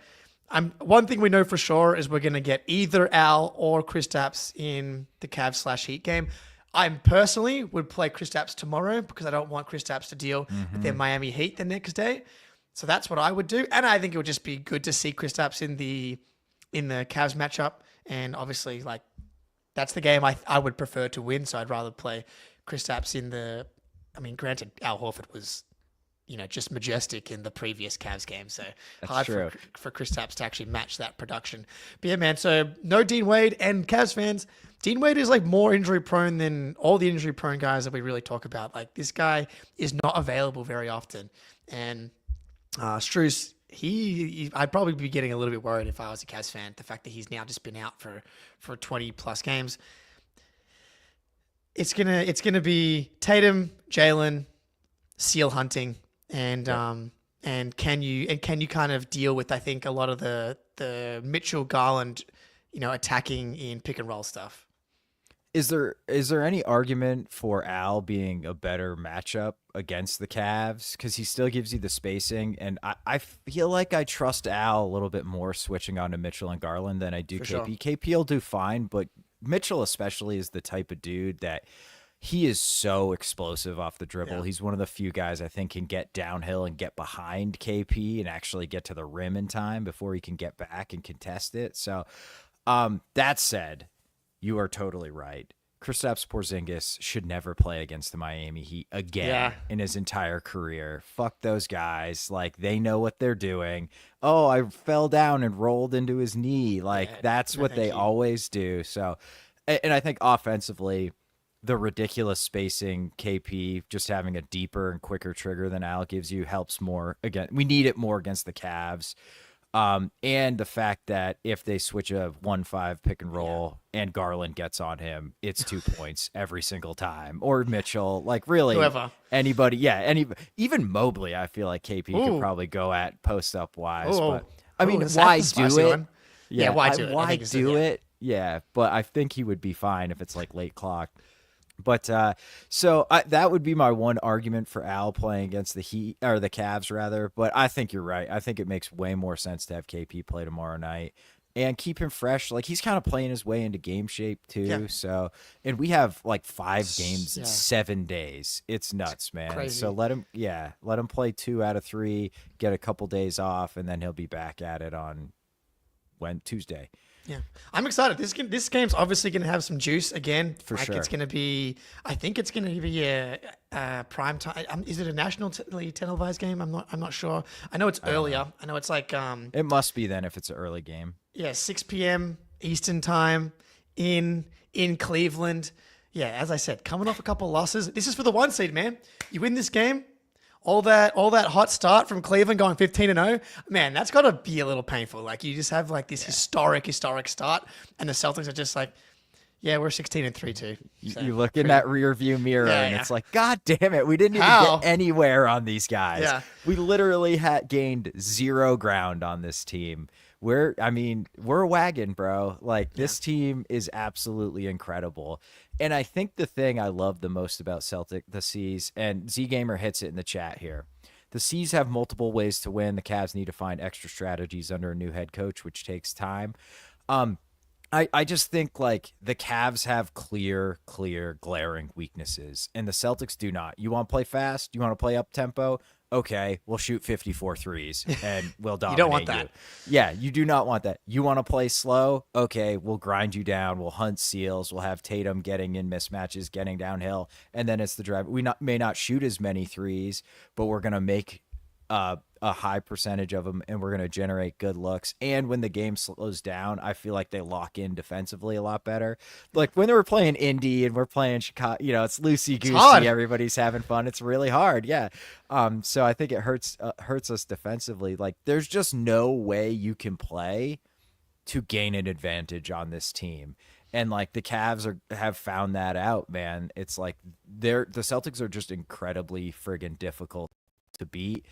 one thing we know for sure is we're going to get either Al or Kristaps in the Cavs/Heat game. I personally would play Kristaps tomorrow because I don't want Kristaps to deal with their Miami Heat the next day. So that's what I would do. And I think it would just be good to see Kristaps in the Cavs matchup. And obviously, that's the game I would prefer to win. So I'd rather play Kristaps granted, Al Horford was, just majestic in the previous Cavs game. So that's hard true. for Kristaps to actually match that production. But yeah, man, so no Dean Wade. And Cavs fans, Dean Wade is more injury prone than all the injury prone guys that we really talk about. This guy is not available very often. And Strus, I'd probably be getting a little bit worried if I was a Cavs fan. The fact that he's now just been out for 20 plus games. It's gonna be Tatum, Jalen, seal hunting, and can you kind of deal with, I think, a lot of the Mitchell Garland, attacking in pick and roll stuff. Is there any argument for Al being a better matchup against the Cavs? Because he still gives you the spacing, and I feel like I trust Al a little bit more switching on to Mitchell and Garland than I do KP. Sure. KP will do fine, but Mitchell especially is the type of dude that he is so explosive off the dribble. Yeah. He's one of the few guys I think can get downhill and get behind KP and actually get to the rim in time before he can get back and contest it. So that said, you are totally right. Kristaps Porzingis should never play against the Miami Heat again in his entire career. Fuck those guys. They know what they're doing. Oh, I fell down and rolled into his knee. That's what they always do. So, and I think offensively, the ridiculous spacing, KP just having a deeper and quicker trigger than Al gives you helps more. Again, we need it more against the Cavs. And the fact that if they switch a 1-5 pick and roll and Garland gets on him, it's 2 points every single time. Or Mitchell, really whoever, anybody. Yeah. Even Mobley, I feel like KP could probably go at post up wise, but why do it? One? Yeah. Why do it? Why do it? Yeah. But I think he would be fine if it's late clock. But so that would be my one argument for Al playing against the Heat or the Cavs rather. But I think you're right. I think it makes way more sense to have KP play tomorrow night. and keep him fresh. Like, he's kind of playing his way into game shape too. Yeah. So, and we have like 5 games in Yeah. 7 days. It's nuts, man. crazy. So let him play 2 out of 3, get a couple days off, and then he'll be back at it on Tuesday. Yeah, I'm excited. This game's obviously going to have some juice again. For sure. It's going to be. I think it's going to be a prime time. Is it a nationally televised game? I'm not sure. I know it's earlier. I know it's like It must be then if it's an early game. 6 p.m. Eastern time in Cleveland. Yeah, as I said, coming off a couple losses. This is for the 1 seed, man. You win this game. All that hot start from Cleveland going 15-0, man, that's got to be a little painful. Like, you just have like this historic start, and the Celtics are just like, yeah, we're 16-3 too. So, you look in that rear view mirror and yeah. it's like, God damn it, we didn't even get anywhere on these guys. Yeah. We literally had gained 0 ground on this team. We're a wagon, bro. Like, this team is absolutely incredible. And I think the thing I love the most about the C's, and Z Gamer hits it in the chat here, the C's have multiple ways to win. The Cavs need to find extra strategies under a new head coach, which takes time. I just think, like, the Cavs have clear, glaring weaknesses, and the Celtics do not. You want to play fast? You want to play up-tempo? Okay, we'll shoot 54 threes, and we'll dominate you. don't want that. Yeah, you do not want that. You want to play slow? Okay, we'll grind you down. We'll hunt seals. We'll have Tatum getting in mismatches, getting downhill, and then it's the drive. We may not shoot as many threes, but we're going to make a high percentage of them, and we're going to generate good looks. And when the game slows down, I feel like they lock in defensively a lot better. Like, when they were playing Indy and we're playing Chicago, it's loosey-goosey. Everybody's having fun. It's really hard. Yeah. So I think it hurts us defensively. Like, there's just no way you can play to gain an advantage on this team. And, like, the Cavs have found that out, man. It's like the Celtics are just incredibly friggin' difficult to beat.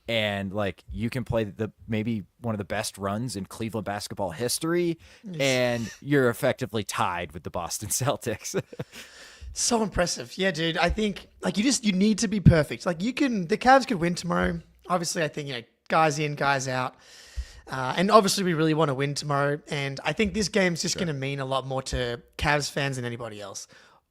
And, like, you can play maybe one of the best runs in Cleveland basketball history, and you're effectively tied with the Boston Celtics. So impressive. Yeah, dude. I think, like, you need to be perfect. Like, the Cavs could win tomorrow. Obviously, I think, guys in, guys out. And obviously we really want to win tomorrow. And I think this game's just going to mean a lot more to Cavs fans than anybody else.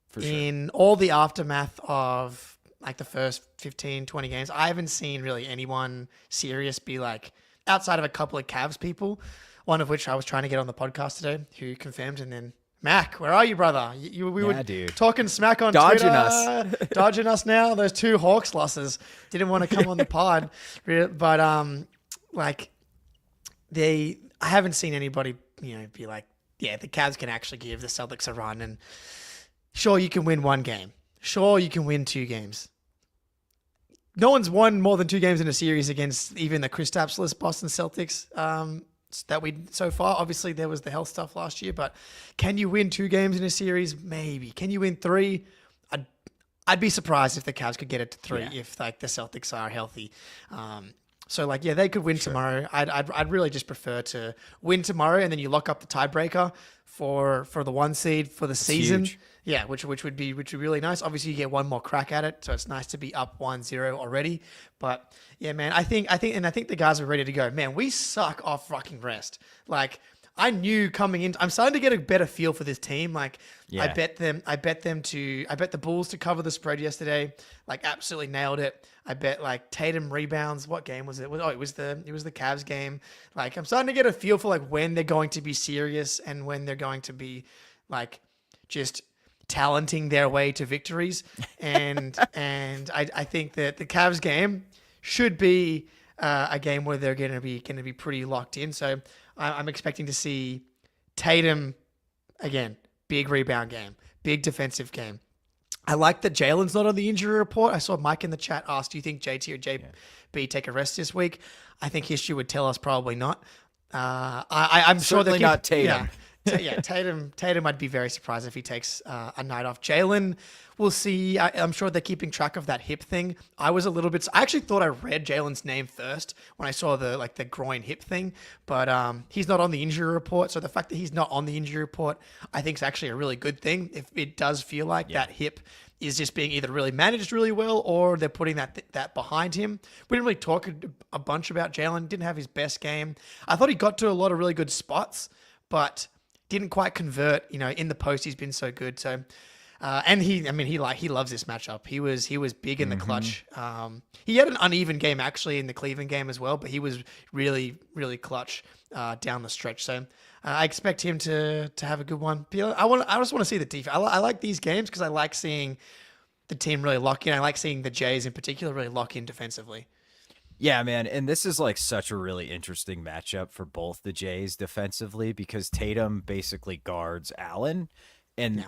For sure. In all the aftermath of, like, the first 15, 20 games, I haven't seen really anyone serious be like, outside of a couple of Cavs people, one of which I was trying to get on the podcast today, who confirmed, and then, Mac, where are you, brother? We were talking smack on Dodging Twitter. us. Dodging us now. Those 2 Hawks losses. Didn't want to come on the pod. But, I haven't seen anybody, be like, yeah, the Cavs can actually give the Celtics a run. And sure, you can win 1 game. Sure, you can win 2 games. No one's won more than 2 games in a series against even the Kristaps-less Boston Celtics so far. Obviously, there was the health stuff last year, but can you win 2 games in a series? Maybe. Can you win 3? I'd be surprised if the Cavs could get it to 3 if, like, the Celtics are healthy. So, like, yeah, they could win tomorrow. I'd really just prefer to win tomorrow, and then you lock up the tiebreaker for the 1 seed for the season. Huge. Yeah, which would be really nice. Obviously, you get one more crack at it, so it's nice to be up 1-0 already. But yeah, man, I think the guys are ready to go. Man, we suck off fucking rest. Like, I knew coming in, I'm starting to get a better feel for this team. Like, Yeah. I bet the Bulls to cover the spread yesterday. Like, absolutely nailed it. I bet, like, Tatum rebounds. What game was it? It was the Cavs game. Like, I'm starting to get a feel for, like, when they're going to be serious and when they're going to be, like, just talenting their way to victories. And I think that the Cavs game should be a game where they're going to be pretty locked in. So I'm expecting to see Tatum again, big rebound game, big Defensive game. I like that Jalen's not on the injury report. I saw Mike in the chat ask, do you think JT or JB take a rest this week? I think history would tell us probably not. I'm sure Certainly not Tatum. Yeah, Tatum, I'd be very surprised if he takes a night off. Jalen, we'll see. I'm sure they're keeping track of that hip thing. I actually thought I read Jalen's name first when I saw the groin hip thing, but he's not on the injury report. So the fact that he's not on the injury report, I think is actually a really good thing. If it does feel like that hip is just being either really managed really well or they're putting that behind him. We didn't really talk a bunch about Jalen. Didn't have his best game. I thought he got to a lot of really good spots. but didn't quite convert. In the post, he's been so good. So, and he loves this matchup. He was big in the clutch. He had an uneven game actually in the Cleveland game as well, but he was really, really clutch down the stretch. So I expect him to have a good one. I just want to see the defense. I like these games because I like seeing the team really lock in. I like seeing the Jays in particular really lock in defensively. Yeah, man. And this is like such a really interesting matchup for both the Jays defensively because Tatum basically guards Allen. And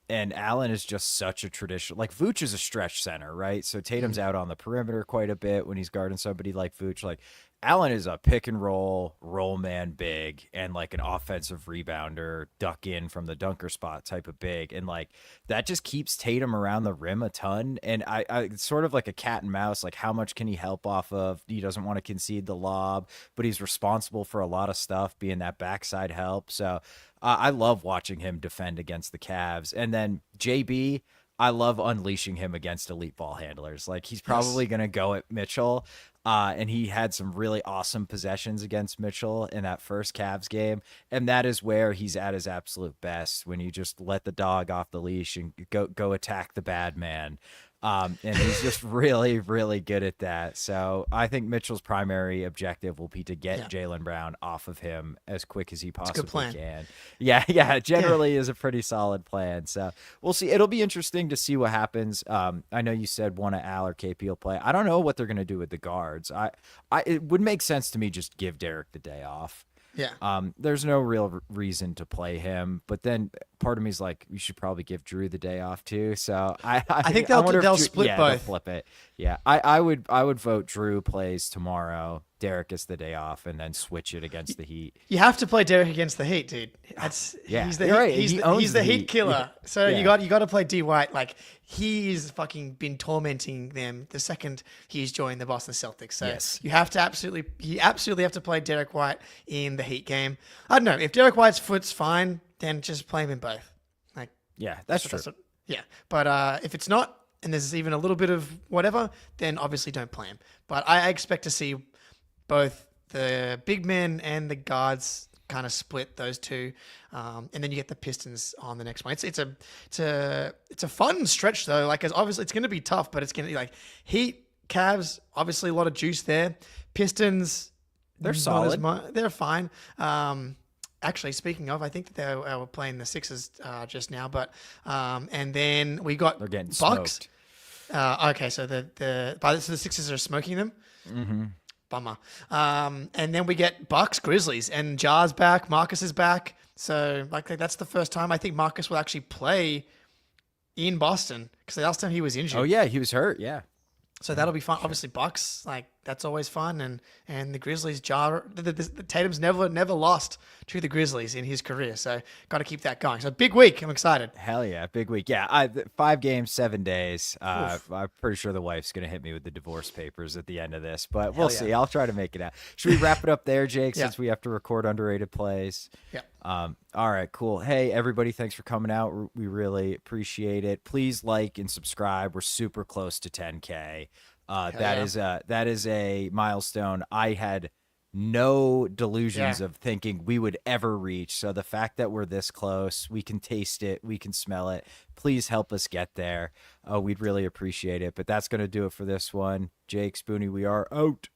and Allen is just such a traditional, like Vooch is a stretch center, right? So Tatum's out on the perimeter quite a bit when he's guarding somebody like Vooch. Like Allen is a pick and roll man big and like an offensive rebounder, duck in from the dunker spot type of big. And like that just keeps Tatum around the rim a ton. And I it's sort of like a cat and mouse, like how much can he help off of? He doesn't want to concede the lob, but he's responsible for a lot of stuff, being that backside help. So I love watching him defend against the Cavs. And then JB, I love unleashing him against elite ball handlers. Like he's probably going to go at Mitchell. And he had some really awesome possessions against Mitchell in that first Cavs game. And that is where he's at his absolute best, when you just let the dog off the leash and go attack the bad man. And he's just really, really good at that. So I think Mitchell's primary objective will be to get Jaylen Brown off of him as quick as he possibly can. Yeah, generally is a pretty solid plan. So we'll see. It'll be interesting to see what happens. I know you said one of Al or KP will play. I don't know what they're going to do with the guards. It would make sense to me just give Derek the day off. Yeah. There's no real reason to play him, but then part of me is like, you should probably give Drew the day off too. So I think they'll split both. They'll flip it. Yeah. I would vote Drew plays tomorrow, Derek gets the day off, and then switch it against the Heat. You have to play Derek against the Heat, dude. He's the Heat killer. Yeah. So you got to play D White. Like he's fucking been tormenting them the second he's joined the Boston Celtics. So you have to absolutely have to play Derek White in the Heat game. I don't know if Derek White's foot's fine, then just play him in both. Like that's true. But if it's not, and there's even a little bit of whatever, then obviously don't play him. But I expect to see both the big men and the guards kind of split those two, and then you get the Pistons on the next one. It's a fun stretch though. Like, obviously it's going to be tough, but it's going to be like Heat, Cavs, obviously a lot of juice there. Pistons, they're solid. They're fine. Actually, speaking of, I think that they were playing the Sixers just now, but and then we got they're getting Bucks. Smoked. Okay, so the Sixers are smoking them. Mm-hmm. Bummer. And then we get Bucks, Grizzlies, and Jar's back. Marcus is back. So like that's the first time I think Marcus will actually play in Boston, because the last time he was injured. Oh yeah, he was hurt. Yeah. So that'll be fun. Obviously, Bucks, like that's always fun, and the Grizzlies, the Tatum's never lost to the Grizzlies in his career, so got to keep that going. So big week, I'm excited. Hell yeah, big week. Yeah, 5 games, 7 days. I'm pretty sure the wife's gonna hit me with the divorce papers at the end of this, but we'll see. I'll try to make it out. Should we wrap it up there, Jake? Since we have to record underrated plays. Yeah. All right, cool. Hey, everybody, thanks for coming out. We really appreciate it. Please like and subscribe. We're super close to 10K. That is a milestone I had no delusions of thinking we would ever reach. So the fact that we're this close, we can taste it, we can smell it. Please help us get there. We'd really appreciate it. But that's going to do it for this one. Jake, Spoonie, we are out.